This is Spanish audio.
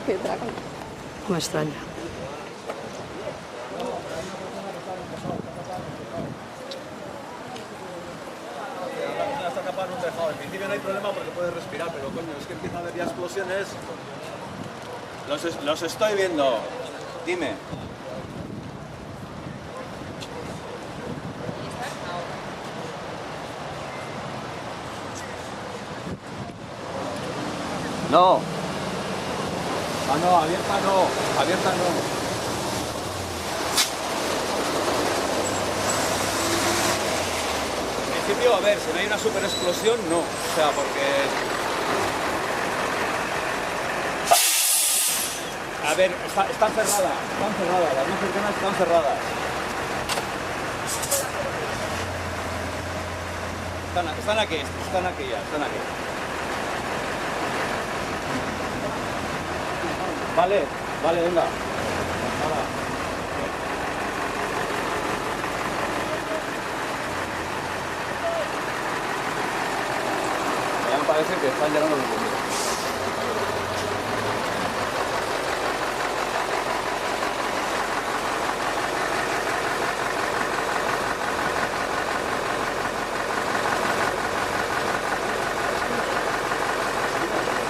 Qué trago. No me extraña. Esta capa no te dejado. En principio no hay problema porque puedes respirar, pero coño, es que empieza a haber ya explosiones. Los estoy viendo. Dime. No. Ah, no, abierta no. Abierta no. En principio, a ver, si no hay una super explosión, no. O sea, porque... A ver, están cerradas, las más cercanas están cerradas. Están aquí ya, están aquí. Vale, venga. Ya me parece que están llegando los bomberos.